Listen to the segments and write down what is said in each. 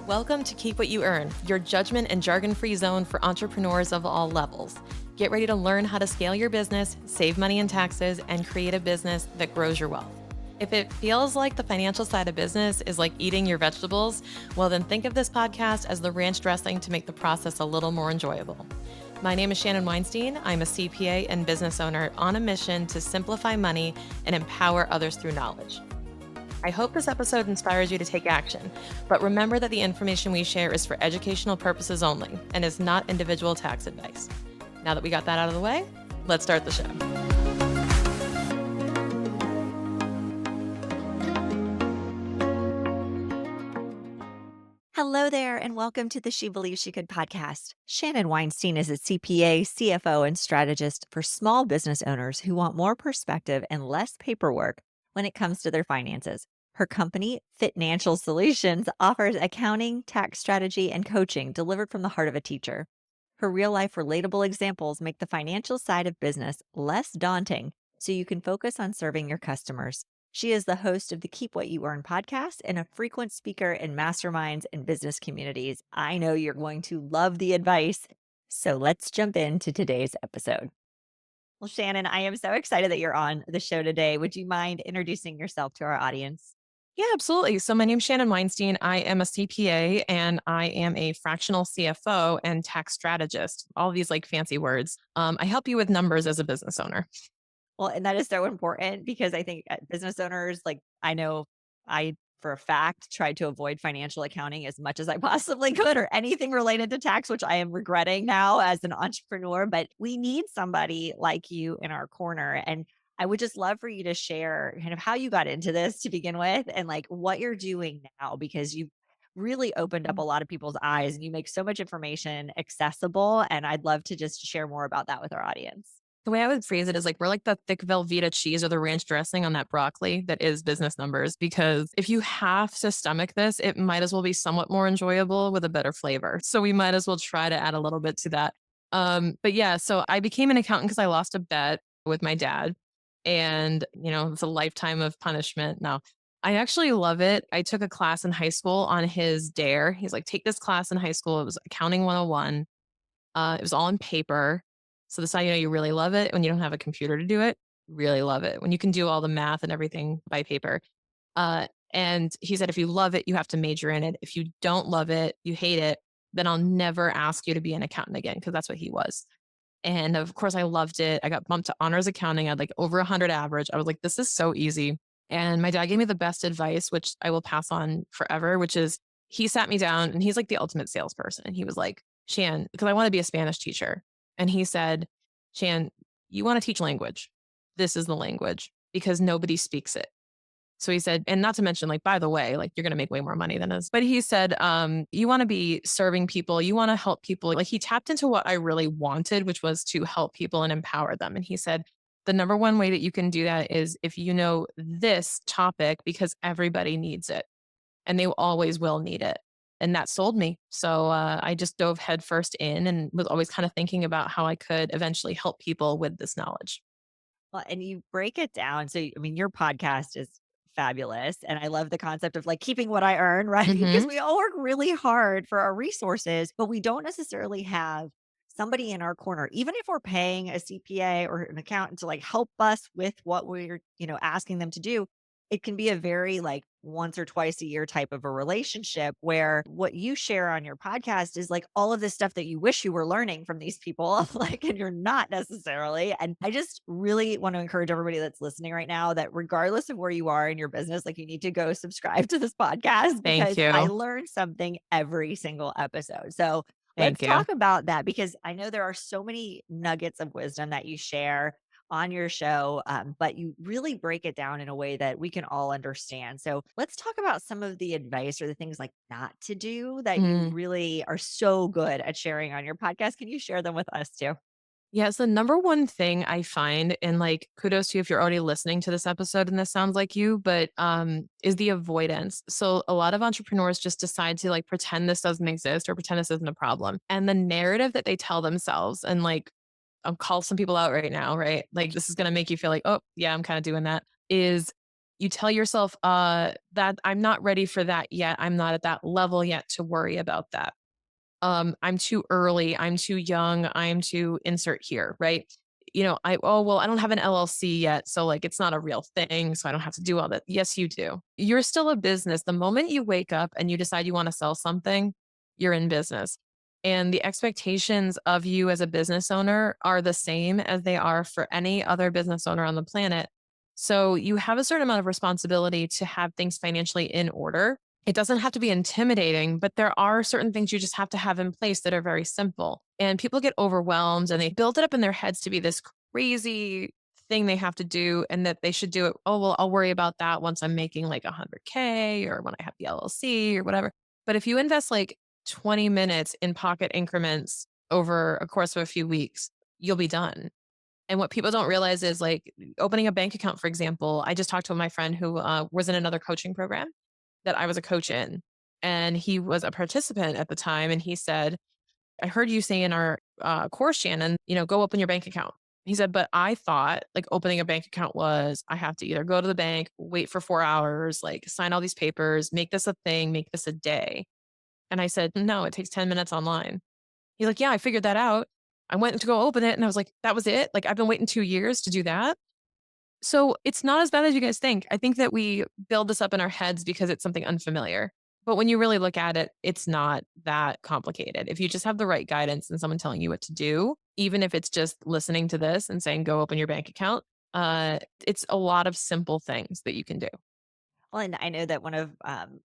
Welcome to Keep What You Earn, your judgment and jargon-free zone for entrepreneurs of all levels. Get ready to learn how to scale your business, save money in taxes, and create a business that grows your wealth. If it feels like the financial side of business is like eating your vegetables, well, then think of this podcast as the ranch dressing to make the process a little more enjoyable. My name is Shannon Weinstein. I'm a CPA and business owner on a mission to simplify money and empower others through knowledge. I hope this episode inspires you to take action, but remember that the information we share is for educational purposes only and is not individual tax advice. Now that we got that out of the way, let's start the show. Hello there, and welcome to the She Believes She Could podcast. Shannon Weinstein is a CPA, CFO, and strategist for small business owners who want more perspective and less paperwork when it comes to their finances. Her company, Financial Solutions, offers accounting, tax strategy, and coaching delivered from the heart of a teacher. Her real-life relatable examples make the financial side of business less daunting so you can focus on serving your customers. She is the host of the Keep What You Earn podcast and a frequent speaker in masterminds and business communities. I know you're going to love the advice. So let's jump into today's episode. Well, Shannon, I am so excited that you're on the show today. Would you mind introducing yourself to our audience? Yeah, absolutely. So my name's Shannon Weinstein. I am a CPA and I am a fractional CFO and tax strategist. All these like fancy words. I help you with numbers as a business owner. Well, and that is so important because I think business owners, like I know I, for a fact, tried to avoid financial accounting as much as I possibly could or anything related to tax, which I am regretting now as an entrepreneur. But we need somebody like you in our corner. And I would just love for you to share kind of how you got into this to begin with and like what you're doing now because you've really opened up a lot of people's eyes and you make so much information accessible. And I'd love to just share more about that with our audience. The way I would phrase it is like we're like the thick Velveeta cheese or the ranch dressing on that broccoli that is business numbers. Because if you have to stomach this, it might as well be somewhat more enjoyable with a better flavor. So we might as well try to add a little bit to that. But yeah, so I became an accountant because I lost a bet with my dad. And, it's a lifetime of punishment. Now, I actually love it. I took a class in high school on his dare. He's like, take this class in high school. It was accounting 101. It was all on paper. So that's how you know you really love it when you don't have a computer to do it. Really love it when you can do all the math and everything by paper. And he said, if you love it, you have to major in it. If you don't love it, you hate it, then I'll never ask you to be an accountant again because that's what he was. And of course, I loved it. I got bumped to honors accounting. I had like over 100 average. I was like, this is so easy. And my dad gave me the best advice, which I will pass on forever, which is he sat me down and he's like the ultimate salesperson. And he was like, Shan, because I want to be a Spanish teacher. And he said, Shan, you want to teach language. This is the language because nobody speaks it. So he said, and not to mention, like, by the way, like you're going to make way more money than us. But he said, you want to be serving people, you want to help people. Like he tapped into what I really wanted, which was to help people and empower them. And he said, the number one way that you can do that is if you know this topic, because everybody needs it and they always will need it. And that sold me. So I just dove headfirst in and was always kind of thinking about how I could eventually help people with this knowledge. Well, and you break it down. So, I mean, your podcast is fabulous. And I love the concept of like keeping what I earn, right? Because Hmm. we all work really hard for our resources, but we don't necessarily have somebody in our corner, even if we're paying a CPA or an accountant to like help us with what we're, asking them to do. It can be a very like once or twice a year type of a relationship where what you share on your podcast is like all of this stuff that you wish you were learning from these people, like, and you're not necessarily. And I just really want to encourage everybody that's listening right now that regardless of where you are in your business, like you need to go subscribe to this podcast Thank because I you. learn something every single episode. So let's Thank you. talk about that because I know there are so many nuggets of wisdom that you share on your show, but you really break it down in a way that we can all understand. So let's talk about some of the advice or the things like not to do that you Mm. really are so good at sharing on your podcast. Can you share them with us too? Yeah, so the number one thing I find, and like kudos to you if you're already listening to this episode and this sounds like you, but is the avoidance. So a lot of entrepreneurs just decide to like pretend this doesn't exist or pretend this isn't a problem. And the narrative that they tell themselves, and like I'll call some people out right now, right? Like this is gonna make you feel like, oh yeah, I'm kind of doing that, is You tell yourself that I'm not ready for that yet. I'm not at that level yet to worry about that. I'm too early, I'm too young, I'm too insert here, right? Oh, well, I don't have an LLC yet. So like it's not a real thing. So I don't have to do all that. Yes, you do. You're still a business. The moment you wake up and you decide you want to sell something, you're in business. And the expectations of you as a business owner are the same as they are for any other business owner on the planet. So you have a certain amount of responsibility to have things financially in order. It doesn't have to be intimidating, but there are certain things you just have to have in place that are very simple. And people get overwhelmed and they build it up in their heads to be this crazy thing they have to do and that they should do it. Oh, well, I'll worry about that once I'm making like 100K or when I have the LLC or whatever. But if you invest like 20 minutes in pocket increments over a course of a few weeks, you'll be done. And what people don't realize is like opening a bank account, for example. I just talked to my friend who was in another coaching program that I was a coach in. And he was a participant at the time. And he said, I heard you say in our course, Shannon, go open your bank account. He said, but I thought like opening a bank account was I have to either go to the bank, wait for 4 hours, like sign all these papers, make this a thing, make this a day. And I said, no, it takes 10 minutes online. He's like, yeah, I figured that out. I went to go open it and I was like, that was it. Like I've been waiting 2 years to do that. So it's not as bad as you guys think. I think that we build this up in our heads because it's something unfamiliar. But when you really look at it, it's not that complicated. If you just have the right guidance and someone telling you what to do, even if it's just listening to this and saying, go open your bank account, it's a lot of simple things that you can do. Well, and I know that one of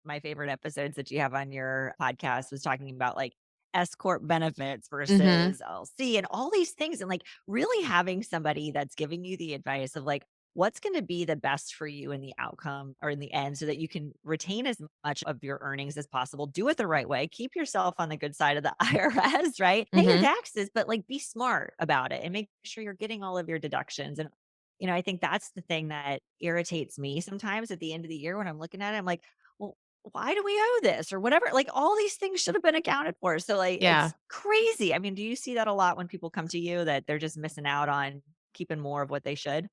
my favorite episodes that you have on your podcast was talking about like S corp benefits Hmm. versus LC and all these things, and like really having somebody that's giving you the advice of like what's going to be the best for you in the outcome or in the end, so that you can retain as much of your earnings as possible. Do it the right way. Keep yourself on the good side of the IRS, right? Pay your Hmm. taxes, but like be smart about it and make sure you're getting all of your deductions and I think that's the thing that irritates me sometimes at the end of the year when I'm looking at it. I'm like, well, why do we owe this or whatever? Like all these things should have been accounted for. So like Yeah. it's crazy. I mean, do you see that a lot when people come to you that they're just missing out on keeping more of what they should?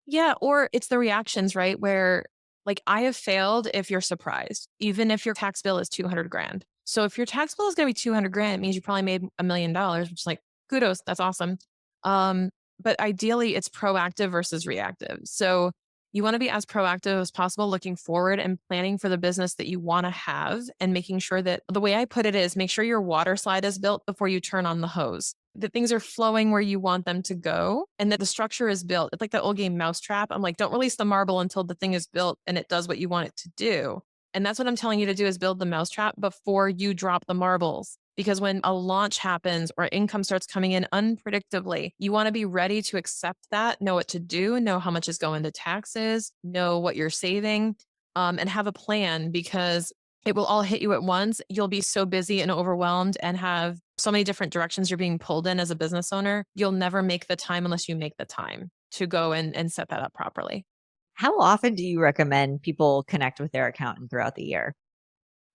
Yeah, or it's the reactions, right? Where like I have failed if you're surprised, even if your tax bill is 200 grand. So if your tax bill is going to be 200 grand, it means you probably made $1 million, which is like kudos, that's awesome. Um, but ideally it's proactive versus reactive. So you want to be as proactive as possible, looking forward and planning for the business that you want to have and making sure that the way I put it is make sure your water slide is built before you turn on the hose, that things are flowing where you want them to go and that the structure is built. It's like the old game Mousetrap. I'm like, don't release the marble until the thing is built and it does what you want it to do. And that's what I'm telling you to do is build the mousetrap before you drop the marbles. Because when a launch happens or income starts coming in unpredictably, you want to be ready to accept that, know what to do, know how much is going to taxes, know what you're saving, and have a plan because it will all hit you at once. You'll be so busy and overwhelmed and have so many different directions you're being pulled in as a business owner. You'll never make the time unless you make the time to go and set that up properly. How often do you recommend people connect with their accountant throughout the year?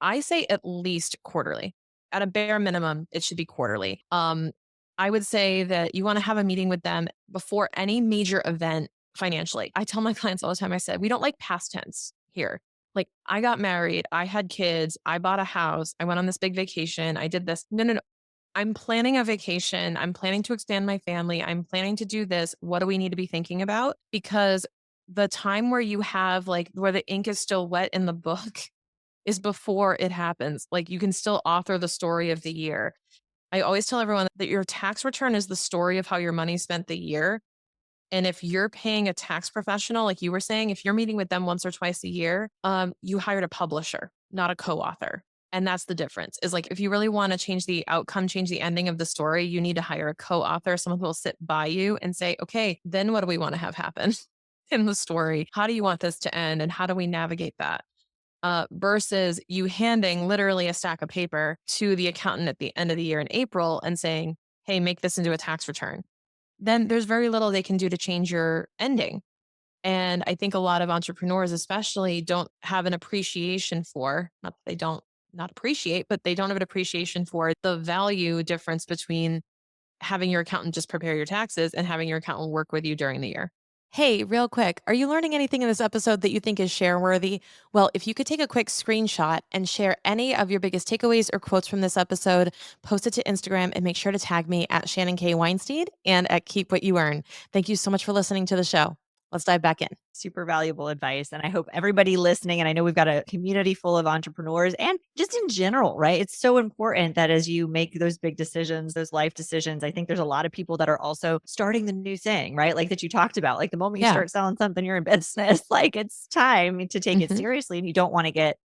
I say at least quarterly. At a bare minimum, it should be quarterly. I would say that you want to have a meeting with them before any major event financially. I tell my clients all the time, I said, we don't like past tense here. Like, I got married, I had kids, I bought a house, I went on this big vacation, I did this. No, no, no. I'm planning a vacation. I'm planning to expand my family. I'm planning to do this. What do we need to be thinking about? Because the time where you have like where the ink is still wet in the book is before it happens. Like you can still author the story of the year. I always tell everyone that your tax return is the story of how your money spent the year. And if you're paying a tax professional, like you were saying, if you're meeting with them once or twice a year, you hired a publisher, not a co-author. And that's the difference is like, if you really want to change the outcome, change the ending of the story, you need to hire a co-author, someone who will sit by you and say, okay, then what do we want to have happen in the story? How do you want this to end? And how do we navigate that? Versus you handing literally a stack of paper to the accountant at the end of the year in April and saying, hey, make this into a tax return. Then there's very little they can do to change your ending. And I think a lot of entrepreneurs, especially, don't have an appreciation for, not that they don't not appreciate, but they don't have an appreciation for the value difference between having your accountant just prepare your taxes and having your accountant work with you during the year. Hey, real quick, are you learning anything in this episode that you think is share worthy? Well, if you could take a quick screenshot and share any of your biggest takeaways or quotes from this episode, post it to Instagram and make sure to tag me at Shannon K. Weinstein and at Keep What You Earn. Thank you so much for listening to the show. Let's dive back in. Super valuable advice. And I hope everybody listening, and I know we've got a community full of entrepreneurs and just in general, right? It's so important that as you make those big decisions, those life decisions, I think there's a lot of people that are also starting the new thing, right? Like that you talked about, like the moment you Yeah. start selling something, you're in business, like it's time to take it Hmm. seriously and you don't want to get,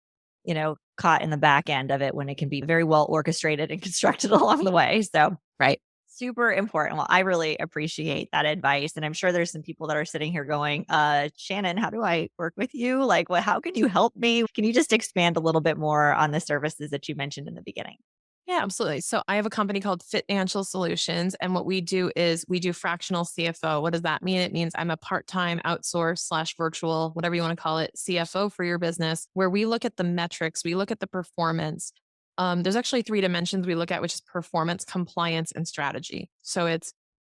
caught in the back end of it when it can be very well orchestrated and constructed along the way. So Right. super important. Well, I really appreciate that advice. And I'm sure there's some people that are sitting here going, Shannon, how do I work with you? Like, how can you help me? Can you just expand a little bit more on the services that you mentioned in the beginning? Yeah, absolutely. So I have a company called Financial Solutions, and what we do is we do fractional CFO. What does that mean? It means I'm a part-time outsource slash virtual, whatever you want to call it, CFO for your business, where we look at the metrics, we look at the performance. There's actually three dimensions we look at, which is performance, compliance, and strategy. So it's,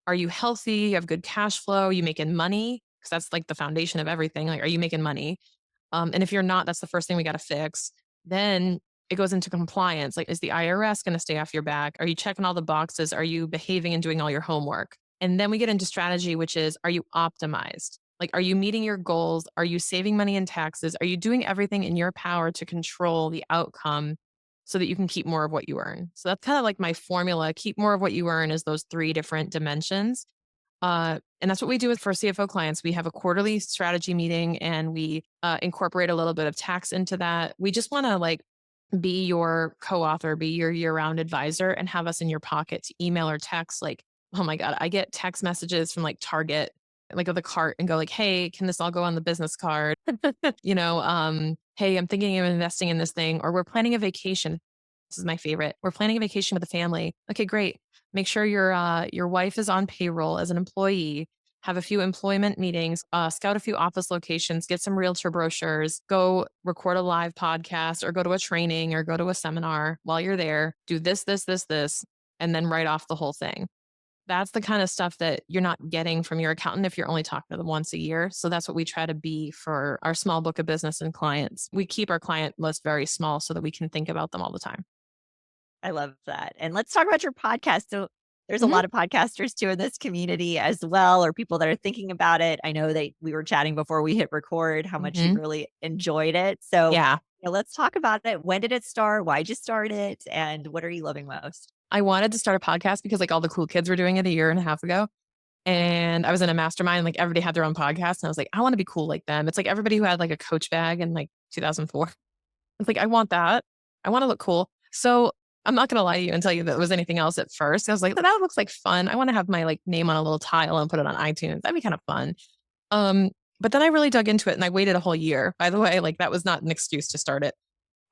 are you healthy? You have good cash flow? You making money? Because that's like the foundation of everything. Like, are you making money? And if you're not, that's the first thing we got to fix. Then it goes into compliance. Like, is the IRS going to stay off your back? Are you checking all the boxes? Are you behaving and doing all your homework? And then we get into strategy, which is, are you optimized? Like, are you meeting your goals? Are you saving money in taxes? Are you doing everything in your power to control the outcome so that you can keep more of what you earn? So that's kind of like my formula. Keep more of what you earn is those three different dimensions. And that's what we do with for CFO clients. We have a quarterly strategy meeting and we incorporate a little bit of tax into that. We just want to like be your co-author, be your year-round advisor and have us in your pocket to email or text. Like, oh my God, I get text messages from like Target, like of the cart and go like, hey, can this all go on the business card? Hey, I'm thinking of investing in this thing, or we're planning a vacation. This is my favorite. We're planning a vacation with the family. Okay, great. Make sure your wife is on payroll as an employee. Have a few employment meetings, scout a few office locations, get some realtor brochures, go record a live podcast or go to a training or go to a seminar while you're there. Do this, and then write off the whole thing. That's the kind of stuff that you're not getting from your accountant if you're only talking to them once a year. So that's what we try to be for our small book of business and clients. We keep our client list very small so that we can think about them all the time. I love that. And let's talk about your podcast. So there's a Hmm. lot of podcasters too in this community as well, or people that are thinking about it. I know that we were chatting before we hit record how much you Hmm. really enjoyed it. So Yeah. let's talk about it. When did it start? Why'd you start it? And what are you loving most? I wanted to start a podcast because like all the cool kids were doing it a year and a half ago. And I was in a mastermind, like everybody had their own podcast. And I was like, I want to be cool like them. It's like everybody who had like a Coach bag in like 2004. It's like, I want that. I want to look cool. So I'm not going to lie to you and tell you that it was anything else at first. I was like, that looks like fun. I want to have my like name on a little tile and put it on iTunes. That'd be kind of fun. Um, but then I really dug into it and I waited a whole year. By the way, like that was not an excuse to start it.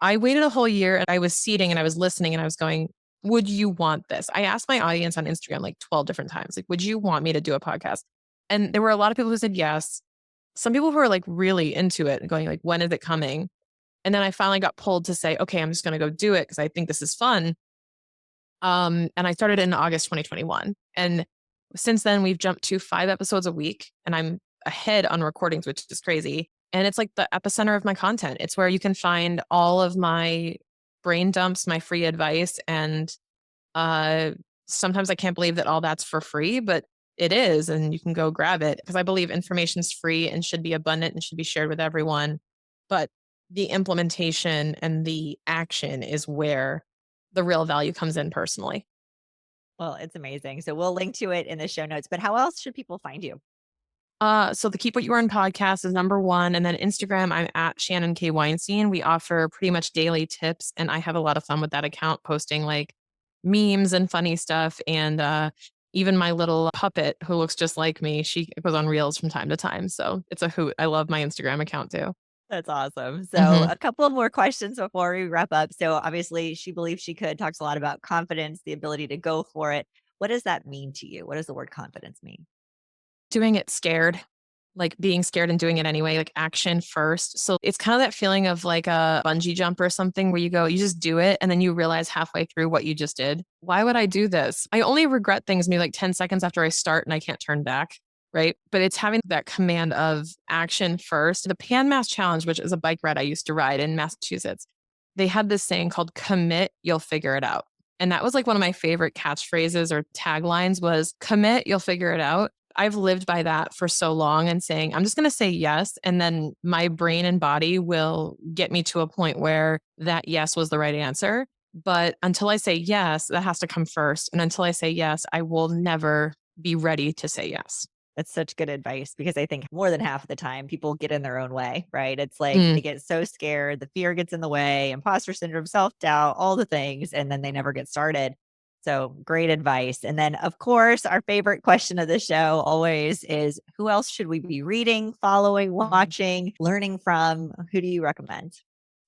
I waited a whole year and I was seating and I was listening and I was going, would you want this? I asked my audience on Instagram like 12 different times, like, would you want me to do a podcast? And there were a lot of people who said yes. Some people who were like really into it and going like, when is it coming? And then I finally got pulled to say, okay, I'm just going to go do it because I think this is fun. And I started in August 2021. And since then, we've jumped to 5 episodes a week, and I'm ahead on recordings, which is crazy. And it's like the epicenter of my content. It's where you can find all of my brain dumps, my free advice. And uh, sometimes I can't believe that all that's for free, but it is. And you can go grab it because I believe information's free and should be abundant and should be shared with everyone. But the implementation and the action is where the real value comes in personally. Well, it's amazing. So we'll link to it in the show notes. But how else should people find you? So the Keep What You Earn podcast is number one. And then Instagram, I'm at Shannon K. Weinstein. We offer pretty much daily tips. And I have a lot of fun with that account, posting like memes and funny stuff. And even my little puppet who looks just like me, she goes on reels from time to time. So it's a hoot. I love my Instagram account too. That's awesome. So, Hmm. a couple of more questions before we wrap up. So, obviously, she believes she could, talks a lot about confidence, the ability to go for it. What does that mean to you? What does the word confidence mean? Doing it scared, like being scared and doing it anyway, like action first. So it's kind of that feeling of like a bungee jump or something where you go, you just do it. And then you realize halfway through what you just did. Why would I do this? I only regret things maybe like 10 seconds after I start and I can't turn back. right? But it's having that command of action first. The Pan Mass Challenge, which is a bike ride I used to ride in Massachusetts, they had this saying called commit, you'll figure it out. And that was like one of my favorite catchphrases or taglines was commit, you'll figure it out. I've lived by that for so long and saying, I'm just going to say yes. And then my brain and body will get me to a point where that yes was the right answer. But until I say yes, that has to come first. And until I say yes, I will never be ready to say yes. That's such good advice because I think more than half of the time people get in their own way, right? It's like Mm. they get so scared, the fear gets in the way, imposter syndrome, self doubt, all the things, and then they never get started. So great advice. And then, of course, our favorite question of the show always is who else should we be reading, following, watching, learning from? Who do you recommend?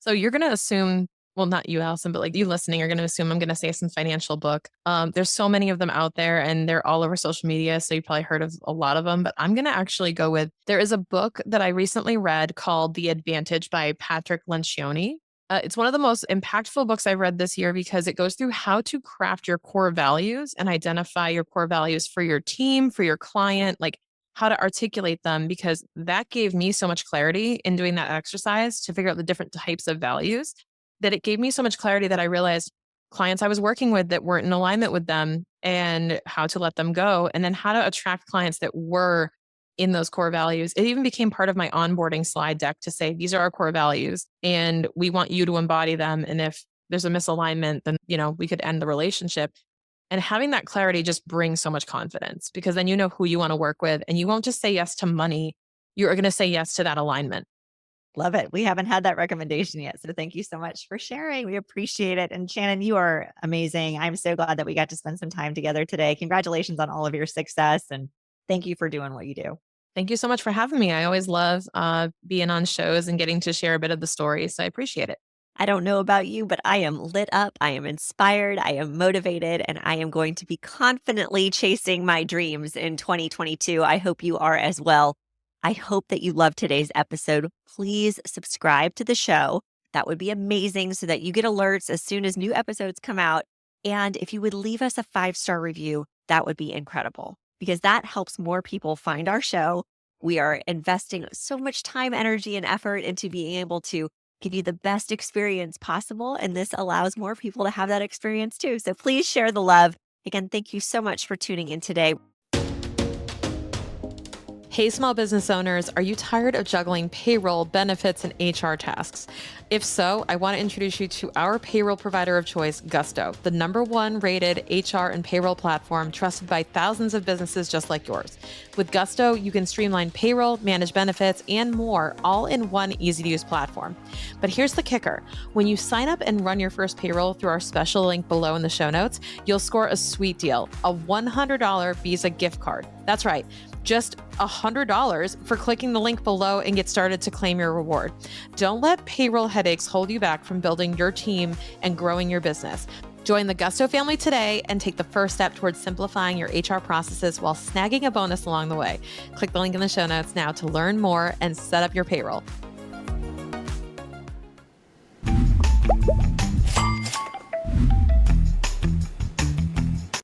So you're going to assume, well, not you, Allison, but like you listening are going to assume I'm going to say some financial book. There's so many of them out there and they're all over social media. So you probably heard of a lot of them, but I'm going to actually go with, there is a book that I recently read called The Advantage by Patrick Lencioni. It's one of the most impactful books I've read this year because it goes through how to craft your core values and identify your core values for your team, for your client, like how to articulate them, because that gave me so much clarity in doing that exercise to figure out the different types of values that it gave me so much clarity that I realized clients I was working with that weren't in alignment with them and how to let them go. And then how to attract clients that were in those core values. It even became part of my onboarding slide deck to say, these are our core values and we want you to embody them. And if there's a misalignment, then, we could end the relationship. And having that clarity just brings so much confidence because then you know who you want to work with and you won't just say yes to money. You are going to say yes to that alignment. Love it. We haven't had that recommendation yet. So thank you so much for sharing. We appreciate it. And Shannon, you are amazing. I'm so glad that we got to spend some time together today. Congratulations on all of your success. And thank you for doing what you do. Thank you so much for having me. I always love being on shows and getting to share a bit of the story. So I appreciate it. I don't know about you, but I am lit up. I am inspired. I am motivated, and I am going to be confidently chasing my dreams in 2022. I hope you are as well. I hope that you loved today's episode. Please subscribe to the show. That would be amazing so that you get alerts as soon as new episodes come out. And if you would leave us a 5-star review, that would be incredible because that helps more people find our show. We are investing so much time, energy, and effort into being able to give you the best experience possible. And this allows more people to have that experience too. So please share the love. Again, thank you so much for tuning in today. Hey, small business owners, are you tired of juggling payroll, benefits, and HR tasks? If so, I want to introduce you to our payroll provider of choice, Gusto, the #1 rated HR and payroll platform trusted by thousands of businesses just like yours. With Gusto, you can streamline payroll, manage benefits, and more, all in one easy-to-use platform. But here's the kicker. When you sign up and run your first payroll through our special link below in the show notes, you'll score a sweet deal, a $100 Visa gift card. That's right. Just $100 for clicking the link below and get started to claim your reward. Don't let payroll headaches hold you back from building your team and growing your business. Join the Gusto family today and take the first step towards simplifying your HR processes while snagging a bonus along the way. Click the link in the show notes now to learn more and set up your payroll.